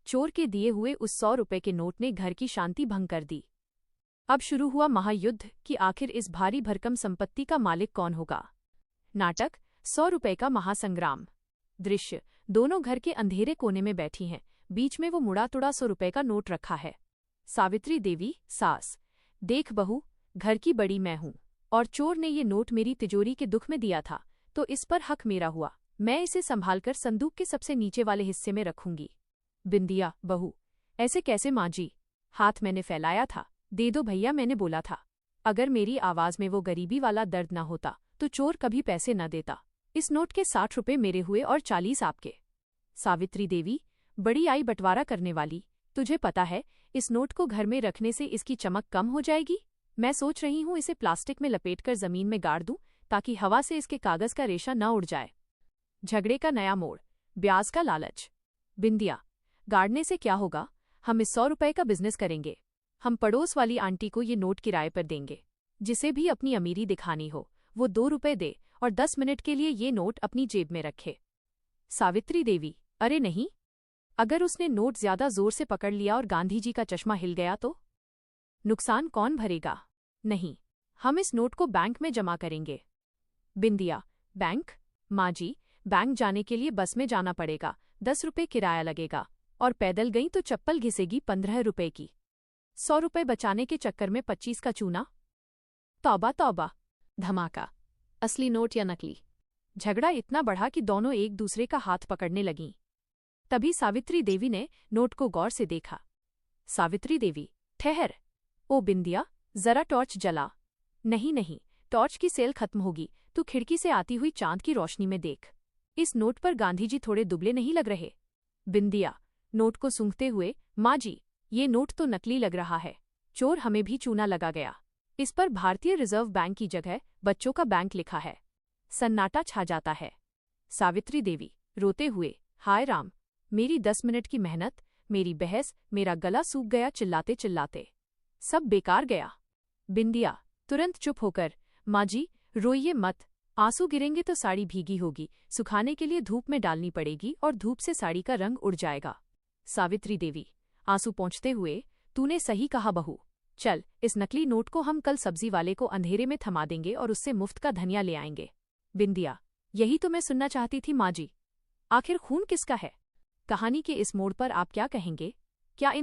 चोर के दिए हुए उस 100 रुपए के नोट ने घर की शांति भंग कर दी। अब शुरू हुआ महायुद्ध कि आखिर इस भारी भरकम संपत्ति का मालिक कौन होगा। नाटक 100 रुपए का महासंग्राम। दृश्य, दोनों घर के अंधेरे कोने में बैठी हैं, बीच में वो मुड़ा तुड़ा 100 रुपए का नोट रखा है। सावित्री देवी, सास, देख बहू, घर की बड़ी मैं हूं, और चोर ने ये नोट मेरी तिजोरी के दुख में दिया था, तो इस पर हक मेरा हुआ। मैं इसे संभालकर संदूक के सबसे नीचे वाले हिस्से में रखूंगी। बिंदिया, बहू, ऐसे कैसे माँ जी, हाथ मैंने फैलाया था। दे दो भैया, मैंने बोला था। अगर मेरी आवाज में वो गरीबी वाला दर्द न होता तो चोर कभी पैसे न देता। इस नोट के 60 रुपए मेरे हुए और 40 आपके। सावित्री देवी, बड़ी आई बंटवारा करने वाली, तुझे पता है इस नोट को घर में रखने से इसकी चमक कम हो जाएगी। मैं सोच रही हूँ इसे प्लास्टिक में लपेटकर जमीन में गाड़ दूं, ताकि हवा से इसके कागज का रेशा न उड़ जाए। झगड़े का नया मोड़, ब्याज का लालच। बिंदिया, गाड़ने से क्या होगा, हम इस 100 रुपए का बिजनेस करेंगे। हम पड़ोस वाली आंटी को ये नोट किराए पर देंगे। जिसे भी अपनी अमीरी दिखानी हो वो 2 रुपए दे और 10 मिनट के लिए ये नोट अपनी जेब में रखे। सावित्री देवी, अरे नहीं, अगर उसने नोट ज्यादा जोर से पकड़ लिया और गांधी जी का चश्मा हिल गया तो नुकसान कौन भरेगा। नहीं, हम इस नोट को बैंक में जमा करेंगे। बिंदिया, बैंक? माँ जी, बैंक जाने के लिए बस में जाना पड़ेगा, 10 रुपए किराया लगेगा, और पैदल गई तो चप्पल घिसेगी 15 रुपए की। 100 रुपए बचाने के चक्कर में 25 का चूना। तौबा तौबा। धमाका, असली नोट या नकली। झगड़ा इतना बढ़ा कि दोनों एक दूसरे का हाथ पकड़ने लगीं। तभी सावित्री देवी ने नोट को गौर से देखा। सावित्री देवी, ठहर। ओ बिंदिया, जरा टॉर्च जला। नहीं नहीं, टॉर्च की सेल खत्म होगी, तू खिड़की से आती हुई चांद की रोशनी में देख। इस नोट पर गांधी जी थोड़े दुबले नहीं लग रहे। बिंदिया, नोट को सूंघते हुए, माँ जी, ये नोट तो नकली लग रहा है। चोर हमें भी चूना लगा गया। इस पर भारतीय रिजर्व बैंक की जगह बच्चों का बैंक लिखा है। सन्नाटा छा जाता है। सावित्री देवी, रोते हुए, हाय राम, मेरी 10 मिनट की मेहनत, मेरी बहस, मेरा गला सूख गया चिल्लाते चिल्लाते। सब बेकार गया। बिंदिया, तुरंत चुप होकर, माँ जी, रोइए मत, आंसू गिरेंगे तो साड़ी भीगी होगी, सुखाने के लिए धूप में डालनी पड़ेगी और धूप से साड़ी का रंग उड़ जाएगा। सावित्री देवी, आंसू पोंछते हुए, तूने सही कहा बहू। चल, इस नकली नोट को हम कल सब्जी वाले को अंधेरे में थमा देंगे और उससे मुफ्त का धनिया ले आएंगे। बिंदिया, यही तो मैं सुनना चाहती थी माँ जी। आखिर खून किसका है। कहानी के इस मोड़ पर आप क्या कहेंगे?